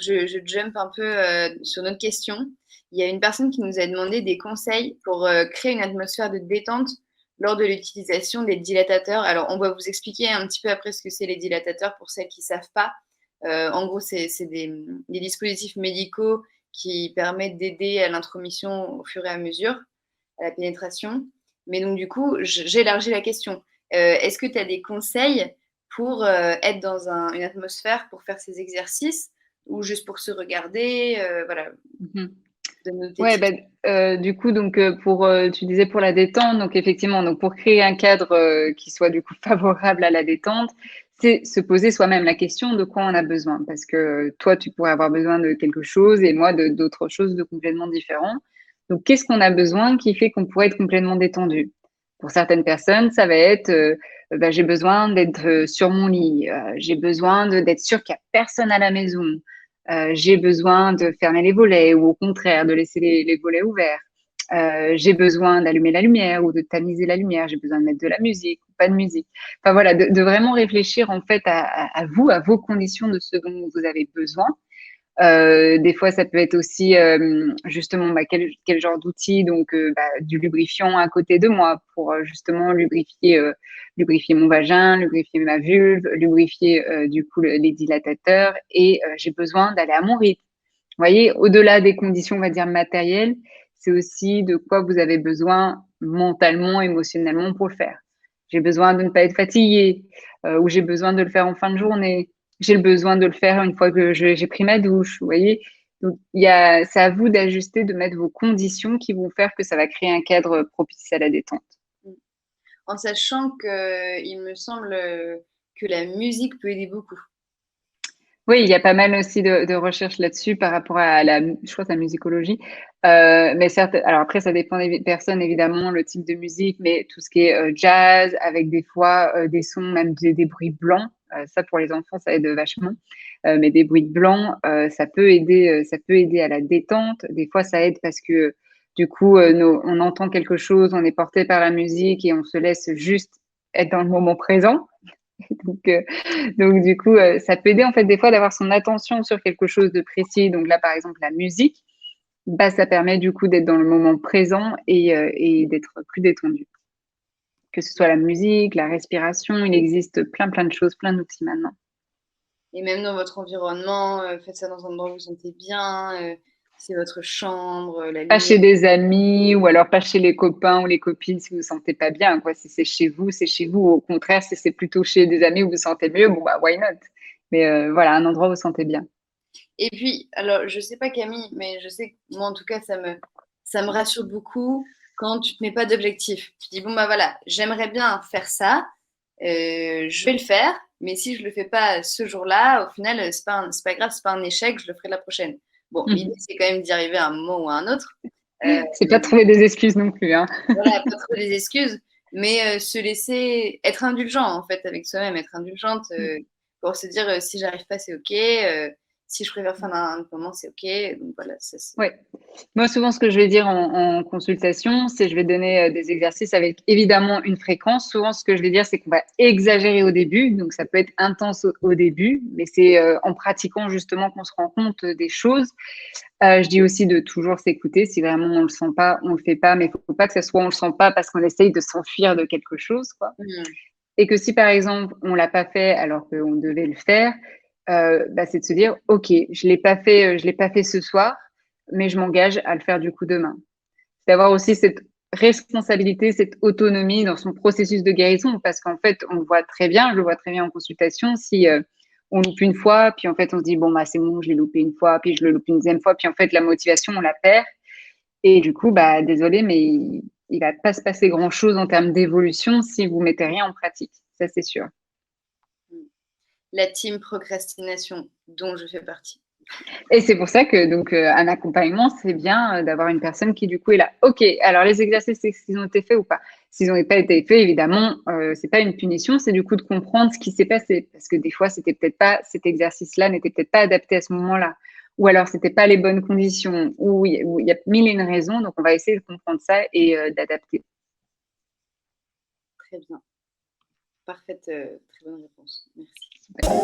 je jump un peu sur notre question. Il y a une personne qui nous a demandé des conseils pour créer une atmosphère de détente lors de l'utilisation des dilatateurs. Alors, on va vous expliquer un petit peu après ce que c'est les dilatateurs pour celles qui ne savent pas. En gros, c'est des dispositifs médicaux qui permettent d'aider à l'intromission au fur et à mesure, à la pénétration. Mais donc, du coup, j'élargis la question. Est-ce que tu as des conseils pour être dans une atmosphère pour faire ces exercices ou juste pour se regarder voilà, Mhm. donne-nous tes Ouais, tips. du coup, donc tu disais pour la détente, donc effectivement, donc pour créer un cadre qui soit du coup favorable à la détente, c'est se poser soi-même la question de quoi on a besoin, parce que toi, tu pourrais avoir besoin de quelque chose et moi de d'autres choses de complètement différents. Donc, qu'est-ce qu'on a besoin qui fait qu'on pourrait être complètement détendu? Pour certaines personnes, ça va être j'ai besoin d'être sur mon lit, j'ai besoin d'être sûr qu'il y a personne à la maison. J'ai besoin de fermer les volets ou au contraire de laisser les volets ouverts. J'ai besoin d'allumer la lumière ou de tamiser la lumière. J'ai besoin de mettre de la musique ou pas de musique. Enfin voilà, de vraiment réfléchir en fait à vous, à vos conditions de ce dont vous avez besoin. Des fois, ça peut être aussi justement quel genre d'outil, donc du lubrifiant à côté de moi pour justement lubrifier mon vagin, lubrifier ma vulve, lubrifier du coup les dilatateurs et j'ai besoin d'aller à mon rythme. Vous voyez, au-delà des conditions, on va dire matérielles, c'est aussi de quoi vous avez besoin mentalement, émotionnellement pour le faire. J'ai besoin de ne pas être fatiguée ou j'ai besoin de le faire en fin de journée j'ai le besoin de le faire une fois que j'ai pris ma douche, vous voyez. Donc, c'est à vous d'ajuster, de mettre vos conditions qui vont faire que ça va créer un cadre propice à la détente. En sachant que il me semble que la musique peut aider beaucoup. Oui, il y a pas mal aussi de recherches là-dessus par rapport à je crois que c'est la musicologie. Mais certes, alors après, ça dépend des personnes, évidemment, le type de musique, mais tout ce qui est jazz, avec des fois des sons, même des bruits blancs, ça pour les enfants, ça aide vachement. Mais des bruits blancs, ça peut aider à la détente. Des fois, ça aide parce que du coup, on entend quelque chose, on est porté par la musique et on se laisse juste être dans le moment présent. Donc, donc du coup, ça peut aider en fait des fois d'avoir son attention sur quelque chose de précis. Donc là, par exemple, la musique, bah, ça permet du coup d'être dans le moment présent et d'être plus détendu. Que ce soit la musique, la respiration, il existe plein de choses, plein d'outils maintenant. Et même dans votre environnement, faites ça dans un endroit où vous vous sentez bien. C'est votre chambre, la Pas lumière. chez des amis ou alors pas chez les copains ou les copines si vous vous sentez pas bien, quoi. Si c'est chez vous, c'est chez vous. Au contraire, si c'est plutôt chez des amis où vous vous sentez mieux, bon bah why not? Mais voilà, un endroit où vous vous sentez bien. Et puis, alors, je sais pas Camille, mais je sais que moi, en tout cas, ça me rassure beaucoup quand tu te mets pas d'objectif. Tu dis, bon, bah voilà, j'aimerais bien faire ça, je vais le faire, mais si je le fais pas ce jour-là, au final, c'est pas grave, c'est pas un échec, je le ferai la prochaine. Bon, l'idée, c'est quand même d'y arriver à un moment ou à un autre. Euh, C'est pas trouver des excuses non plus, hein. voilà, pas trop des excuses, mais se laisser être indulgent, en fait, avec soi-même, être indulgente pour se dire, si j'arrive pas, c'est OK. Si je préfère faire un autre moment, c'est OK. Donc voilà, ça, Ouais. Moi, souvent, ce que je vais dire en consultation, c'est je vais donner des exercices avec évidemment une fréquence. Souvent, ce que je vais dire, c'est qu'on va exagérer au début. Donc, ça peut être intense au début, mais c'est en pratiquant justement qu'on se rend compte des choses. Je dis aussi de toujours s'écouter. Si vraiment on le sent pas, on le fait pas. Mais il faut pas que ça soit on le sent pas parce qu'on essaye de s'enfuir de quelque chose, quoi. Mm. Et que si par exemple on l'a pas fait alors qu'on devait le faire, c'est de se dire ok, je l'ai pas fait ce soir, mais je m'engage à le faire du coup demain. C'est d'avoir aussi cette responsabilité, cette autonomie dans son processus de guérison, parce qu'en fait on le voit très bien, je le vois très bien en consultation, si on loupe une fois, puis en fait on se dit bon bah c'est bon, je l'ai loupé une fois, puis je le loupe une deuxième fois, puis en fait la motivation on la perd et du coup, bah, désolé, mais il va pas se passer grand-chose en termes d'évolution si vous mettez rien en pratique. Ça, c'est sûr. La team procrastination dont je fais partie. Et c'est pour ça que donc un accompagnement, c'est bien d'avoir une personne qui du coup est là. Ok, alors les exercices, est-ce qu'ils ont été faits ou pas? S'ils n'ont pas été faits, évidemment, c'est pas une punition, c'est du coup de comprendre ce qui s'est passé, parce que des fois, c'était peut-être pas cet exercice-là n'était peut-être pas adapté à ce moment-là, ou alors c'était pas les bonnes conditions, ou il y a mille et une raisons. Donc on va essayer de comprendre ça et d'adapter. Très bien. Parfaite, très bonne réponse. Merci.